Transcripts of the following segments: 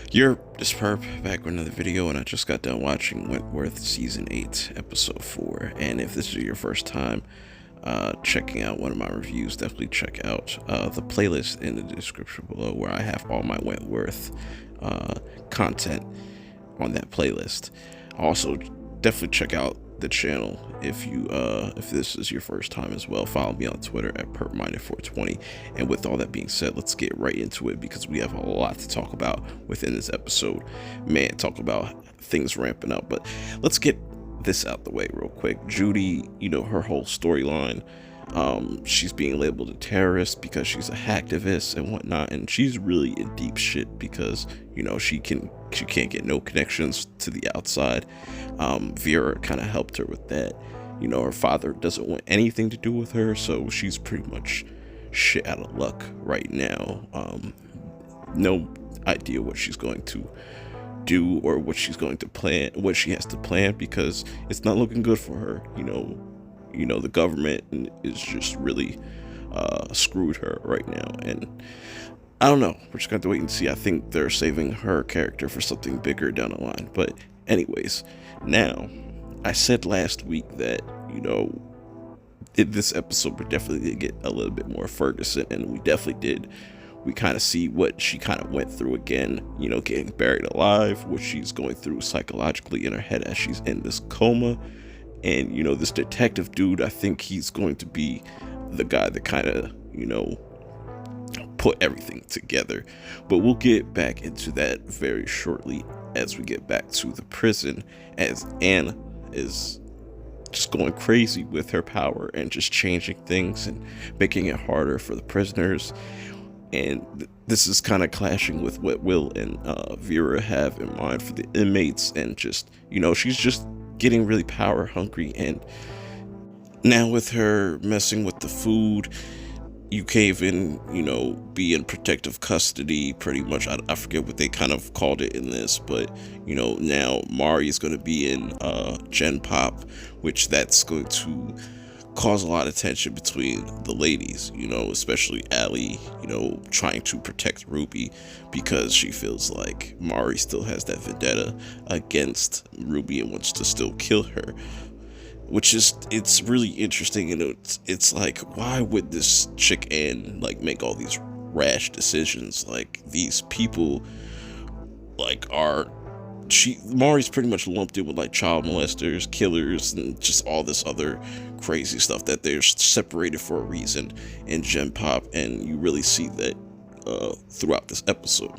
You're this perp back with another video, and I just got done watching Wentworth season 8 episode 4. And if this is your first time checking out one of my reviews, definitely check out the playlist in the description below, where I have all my Wentworth content on that playlist. Also, definitely check out the channel if this is your first time as well. Follow me on Twitter at perpminded420. And with all that being said, let's get right into it, because we have a lot to talk about within this episode. Man, talk about things ramping up, but let's get this out the way real quick. Judy, her whole storyline, she's being labeled a terrorist because she's a hacktivist and whatnot, and she's really in deep shit because she can't get no connections to the outside. Vera kind of helped her with that. Her father doesn't want anything to do with her, so she's pretty much shit out of luck right now. No idea what she's going to do or what she's going to plan, what she has to plan, because it's not looking good for her. The government is just really screwed her right now, and I don't know, we're just going to wait and see. I think they're saving her character for something bigger down the line. But anyways, now, I said last week that in this episode we're definitely going to get a little bit more Ferguson, and we definitely did. We kind of see what she kind of went through again, getting buried alive, what she's going through psychologically in her head as she's in this coma. And this detective dude, I think he's going to be the guy that kind of put everything together. But we'll get back into that very shortly as we get back to the prison, as Anna is just going crazy with her power and just changing things and making it harder for the prisoners. And this is kind of clashing with what Will and Vera have in mind for the inmates, and just she's just getting really power hungry. And now with her messing with the food, you can't even be in protective custody pretty much. I forget what they kind of called it in this, but now Mari is going to be in Gen Pop, which that's going to cause a lot of tension between the ladies, especially Allie, trying to protect Ruby, because she feels like Mari still has that vendetta against Ruby and wants to still kill her, which is, it's really interesting. And it's like, why would this chick Anne make all these rash decisions? Like, these people Mari's pretty much lumped in with child molesters, killers, and just all this other crazy stuff, that they're separated for a reason in Gen Pop, and you really see that throughout this episode.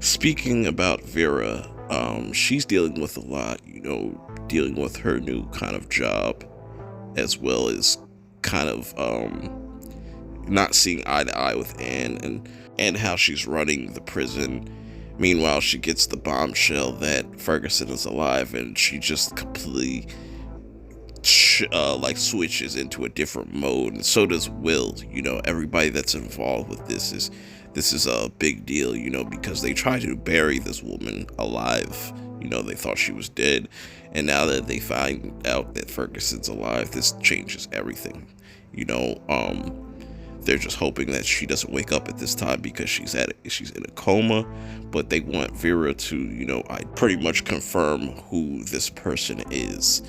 Speaking about Vera, she's dealing with a lot, dealing with her new kind of job, as well as kind of not seeing eye to eye with Anne, and how she's running the prison. Meanwhile, she gets the bombshell that Ferguson is alive, and she just completely switches into a different mode. And so does Will. Everybody that's involved with this is a big deal, because they tried to bury this woman alive. They thought she was dead, and now that they find out that Ferguson's alive, this changes everything. They're just hoping that she doesn't wake up at this time, because she's in a coma. But they want Vera to, I pretty much confirm who this person is.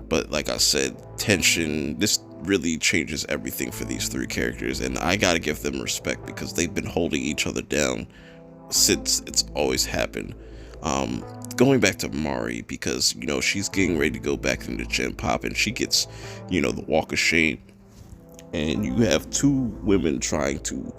But like I said, tension, this really changes everything for these three characters, and I gotta give them respect, because they've been holding each other down since it's always happened. Going back to Mari, because she's getting ready to go back into Gen Pop, and she gets the walk of shame. And you have two women trying to,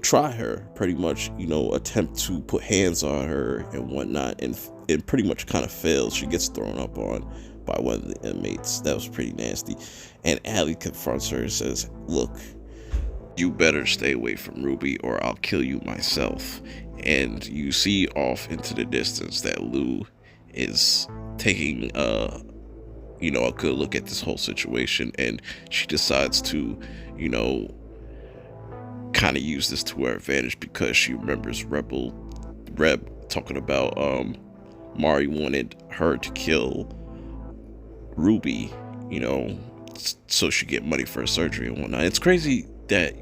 try her, pretty much, attempt to put hands on her and whatnot, and it pretty much kind of fails. She gets thrown up on by one of the inmates. That was pretty nasty. And Allie confronts her and says, "Look, you better stay away from Ruby, or I'll kill you myself." And you see off into the distance that Lou is taking a good look at this whole situation, and she decides to kind of use this to her advantage, because she remembers Reb talking about Mari wanted her to kill Ruby, so she get money for her surgery and whatnot. It's crazy that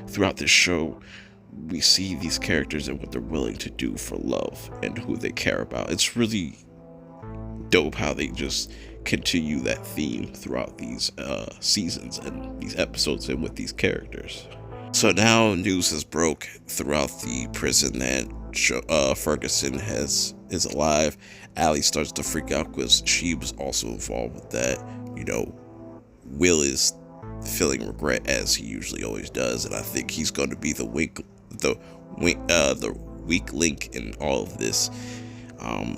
throughout this show we see these characters and what they're willing to do for love and who they care about. It's really dope how they just continue that theme throughout these seasons and these episodes and with these characters. So now news has broke throughout the prison that Ferguson is alive. Allie starts to freak out because she was also involved with that. Will is feeling regret as he usually always does, and I think he's going to be the weak link in all of this.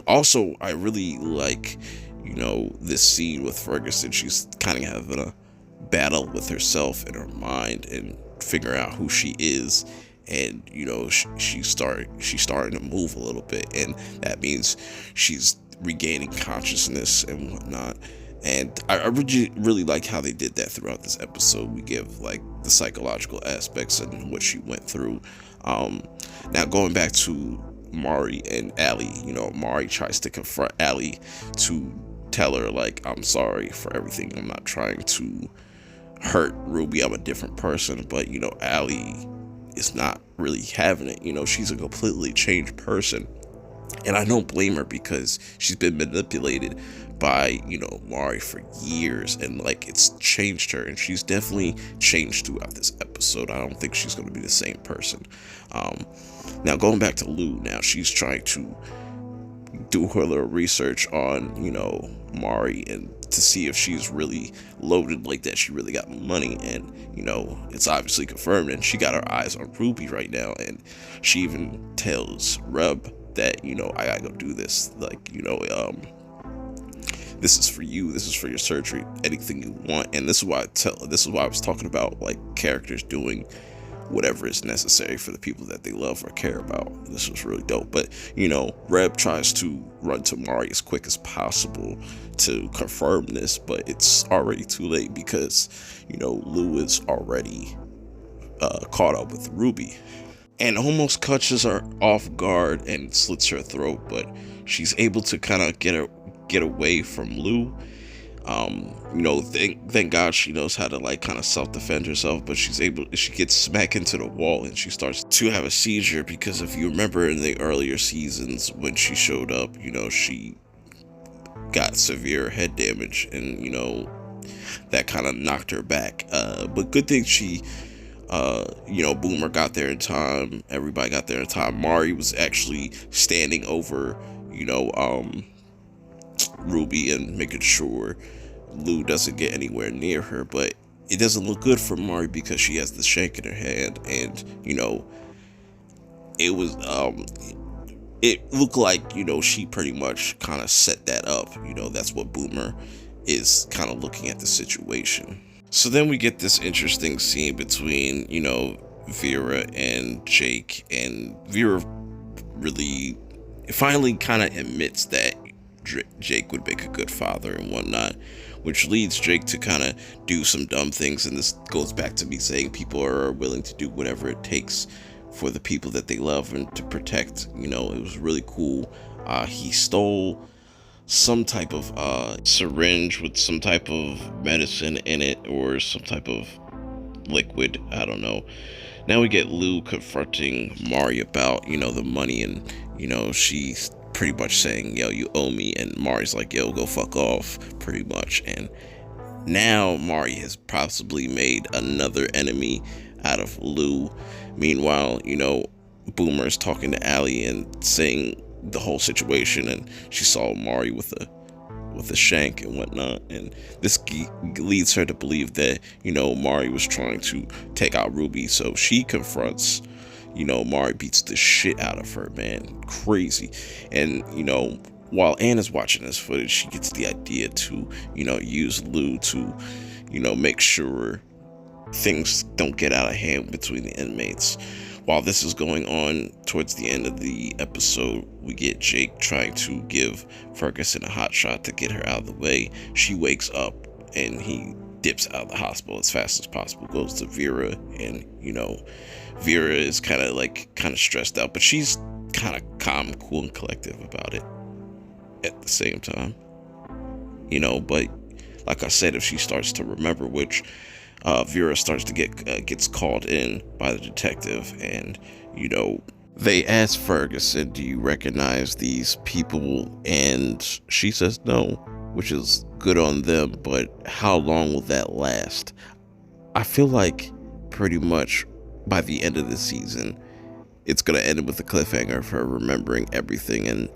Also, I really like, this scene with Ferguson. She's kind of having a battle with herself in her mind and figure out who she is, and she's starting to move a little bit, and that means she's regaining consciousness and whatnot. And I really like how they did that throughout this episode. We give like the psychological aspects and what she went through. Now going back to Mari and Allie, Mari tries to confront Allie to tell her like, I'm sorry for everything. I'm not trying to hurt Ruby. I'm a different person. But Allie is not really having it. She's a completely changed person. And I don't blame her because she's been manipulated by, Mari for years, and like it's changed her, and she's definitely changed throughout this episode. I don't think she's going to be the same person. Now going back to Lou, now she's trying to do her little research on, Mari, and to see if she's really loaded like that. She really got money, and it's obviously confirmed, and she got her eyes on Ruby right now, and she even tells Reb that I gotta go do this, like this is for you, this is for your surgery, anything you want. And this is why I was talking about like characters doing whatever is necessary for the people that they love or care about. This was really dope. But Reb tries to run to Mari as quick as possible to confirm this, but it's already too late because Lou is already caught up with Ruby and almost catches her off guard and slits her throat, but she's able to kind of get away from Lou. Thank God she knows how to like kind of self-defend herself, but she gets smacked into the wall and she starts to have a seizure, because if you remember in the earlier seasons when she showed up, she got severe head damage, and that kind of knocked her back. But good thing she Boomer got there in time. Everybody got there in time. Mari was actually standing over, Ruby and making sure Lou doesn't get anywhere near her. But it doesn't look good for Mari because she has the shank in her hand, and it was it looked like she pretty much kind of set that up. That's what Boomer is kind of looking at the situation. So then we get this interesting scene between, Vera and Jake, and Vera really finally kind of admits that Jake would make a good father and whatnot, which leads Jake to kind of do some dumb things. And this goes back to me saying people are willing to do whatever it takes for the people that they love and to protect. It was really cool. He stole some type of syringe with some type of medicine in it, or some type of liquid, I don't know. Now we get Lou confronting Mari about the money, and she's pretty much saying, yo, you owe me, and Mari's like, yo, go fuck off, pretty much. And now Mari has possibly made another enemy out of Lou. Meanwhile, Boomer's talking to Allie and saying the whole situation, and she saw Mari with a shank and whatnot, and this leads her to believe that Mari was trying to take out Ruby. So she confronts Mari, beats the shit out of her, man, crazy. And while Anna's watching this footage, she gets the idea to use Lou to make sure things don't get out of hand between the inmates. While this is going on, towards the end of the episode, we get Jake trying to give Ferguson a hot shot to get her out of the way. She wakes up and he dips out of the hospital as fast as possible, goes to Vera, and Vera is kind of stressed out, but she's kind of calm, cool, and collective about it at the same time. But like I said, if she starts to remember, which Vera starts to gets called in by the detective, and you know, they ask Ferguson, do you recognize these people? And she says no, which is good on them, but how long will that last? I feel like pretty much by the end of the season, it's going to end with a cliffhanger of her remembering everything, and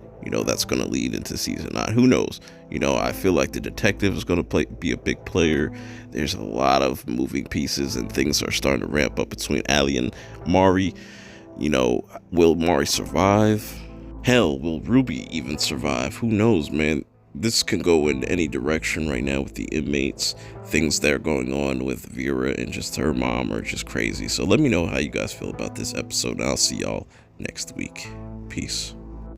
that's going to lead into season 9. Who knows? I feel like the detective is going to be a big player. There's a lot of moving pieces, and things are starting to ramp up between Allie and Mari. Will Mari survive? Hell, will Ruby even survive? Who knows, man? This can go in any direction right now with the inmates. Things that are going on with Vera and just her mom are just crazy. So let me know how you guys feel about this episode, and I'll see y'all next week. Peace.